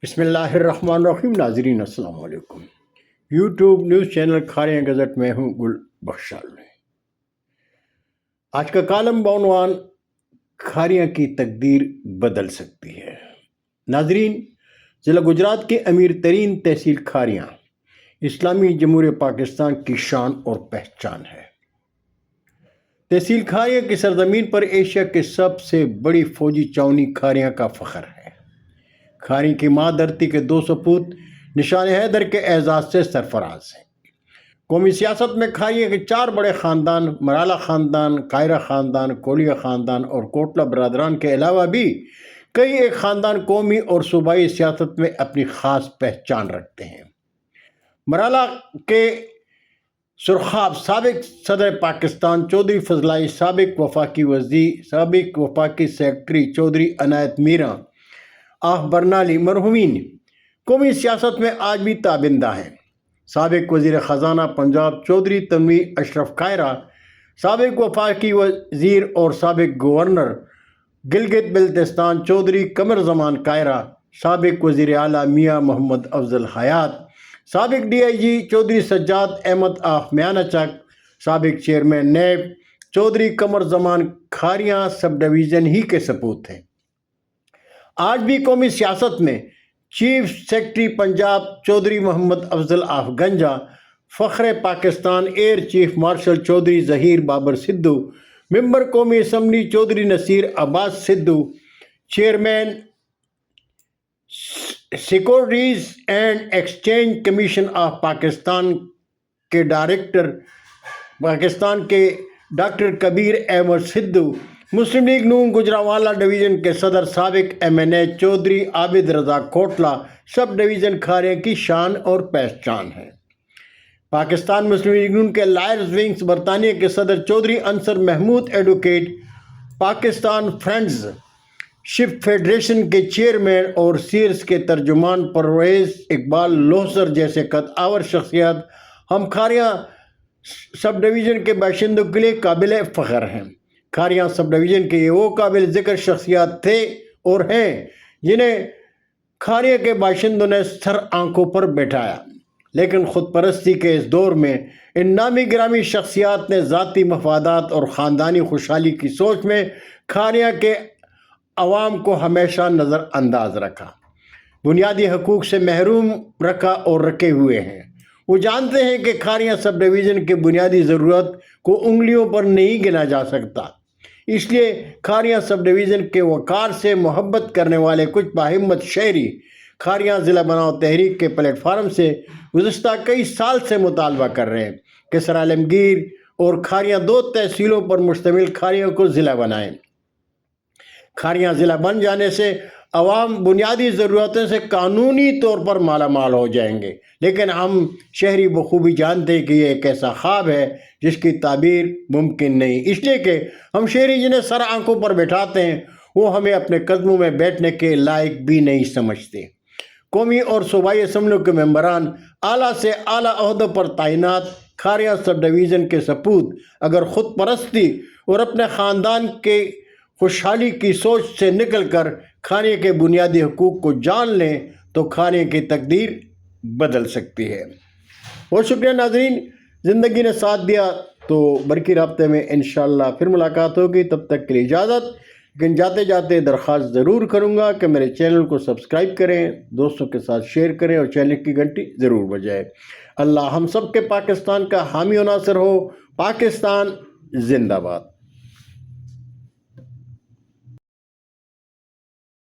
بسم اللہ الرحمن الرحیم۔ ناظرین السلام علیکم۔ YouTube news channel Kharian gazette میں ہوں گل بخشال میں۔ آج کا کالم بعنوان کھاریاں کی تقدیر بدل سکتی ہے۔ ناظرین، ضلع گجرات کے امیر ترین تحصیل کھاریاں اسلامی جمہوریہ پاکستان کی شان اور پہچان ہے۔ تحصیل کھاریاں کی سرزمین پر ایشیا کے سب سے بڑی فوجی چاؤنی کھاریاں کا فخر ہے۔ کھاری کی ماں دھرتی کے 2 سپوت نشان حیدر کے اعزاز سے سرفراز ہیں۔ قومی سیاست میں کھاریاں کے 4 بڑے خاندان مرالا خاندان، کائرہ خاندان، کولیا خاندان اور کوٹلا برادران کے علاوہ بھی کئی ایک خاندان قومی اور صوبائی سیاست میں اپنی خاص پہچان رکھتے ہیں۔ مرالا کے سرخاب سابق صدر پاکستان چودھری فضلائی، سابق وفاقی وزیر، سابق وفاقی secretary Chaudhry Inayat Miran of برنالی مرحومین قومی سیاست میں آج بھی تابندہ ہیں۔ سابق وزیر خزانہ پنجاب چودھری تنویر اشرف کائرہ، سابق وفاقی وزیر اور سابق گورنر گلگت بلتستان چودھری قمر زمان کائرہ، سابق وزیر اعلیٰ میاں محمد افضل حیات، سابق DIG چودھری سجاد احمد آف میانہ چک، سابق چیئرمین نیب چودھری قمر زمان کھاریاں سب ڈویژن ہی کے سپوت ہیں۔ آج بھی قومی سیاست میں chief secretary Punjab Chaudhry Muhammad Afzal of Ganja, فخر Pakistan air chief marshal Chaudhry Zaheer Babar Sidhu, member قومی assembly Chaudhry Naseer Abbas Sidhu, chairman securities and exchange commission of Pakistan کے ڈاکٹر کبیر احمد سدھو، مسلم لیگ نون گجرانوالہ ڈویژن کے صدر سابق MNA Chaudhry Abid Raza Kotla sub division Kharian کی شان اور پہچان ہے۔ پاکستان مسلم لیگ نون کے لائرز ونگز برطانیہ کے صدر چودھری انصر محمود ایڈوکیٹ، پاکستان فرینڈز شپ فیڈریشن کے چیئرمین اور سیرس کے ترجمان پرویز اقبال لوہسر جیسے قد آور شخصیات ہم کھاریاں سب ڈویژن کے باشندوں کے لیے قابل فخر ہیں۔ کھاریاں سب ڈویژن کے یہ وہ قابل ذکر شخصیات تھے اور ہیں جنہیں کھاریاں کے باشندوں نے سر آنکھوں پر بیٹھایا، لیکن خود پرستی کے اس دور میں ان نامی گرامی شخصیات نے ذاتی مفادات اور خاندانی خوشحالی کی سوچ میں کھاریاں کے عوام کو ہمیشہ نظر انداز رکھا، بنیادی حقوق سے محروم رکھا اور رکھے ہوئے ہیں۔ وہ جانتے ہیں کہ کھاریاں سب ڈویژن کے بنیادی ضرورت کو انگلیوں پر نہیں گنا جا سکتا، اس لیے کھاریاں سب ڈویژن کے وقار سے محبت کرنے والے کچھ باہمت شہری کھاریاں ضلع بناؤ تحریک کے پلیٹ فارم سے گزشتہ کئی سال سے مطالبہ کر رہے ہیں کہ سر عالمگیر اور کھاریاں 2 تحصیلوں پر مشتمل کھاریاں کو ضلع بنائیں۔ کھاریاں ضلع بن جانے سے عوام بنیادی ضرورتوں سے قانونی طور پر مالا مال ہو جائیں گے، لیکن ہم شہری بخوبی جانتے ہیں کہ یہ ایک ایسا خواب ہے جس کی تعبیر ممکن نہیں، اس لیے کہ ہم شہری جنہیں سر آنکھوں پر بیٹھاتے ہیں وہ ہمیں اپنے قدموں میں بیٹھنے کے لائق بھی نہیں سمجھتے۔ قومی اور صوبائی اسمبلیوں کے ممبران اعلیٰ سے اعلیٰ عہدوں پر تعینات کھاریاں سب ڈویژن کے سپوت اگر خود پرستی اور اپنے خاندان کے خوشحالی کی سوچ سے نکل کر کھاریاں کے بنیادی حقوق کو جان لیں تو کھاریاں کی تقدیر بدل سکتی ہے۔ بہت شکریہ ناظرین، زندگی نے ساتھ دیا تو برقی رابطے میں انشاءاللہ پھر ملاقات ہوگی، تب تک کے لیے اجازت۔ لیکن جاتے جاتے درخواست ضرور کروں گا کہ میرے چینل کو سبسکرائب کریں، دوستوں کے ساتھ شیئر کریں اور چینل کی گھنٹی ضرور بجائیں۔ اللہ ہم سب کے پاکستان کا حامی و ناصر ہو۔ پاکستان زندہ باد۔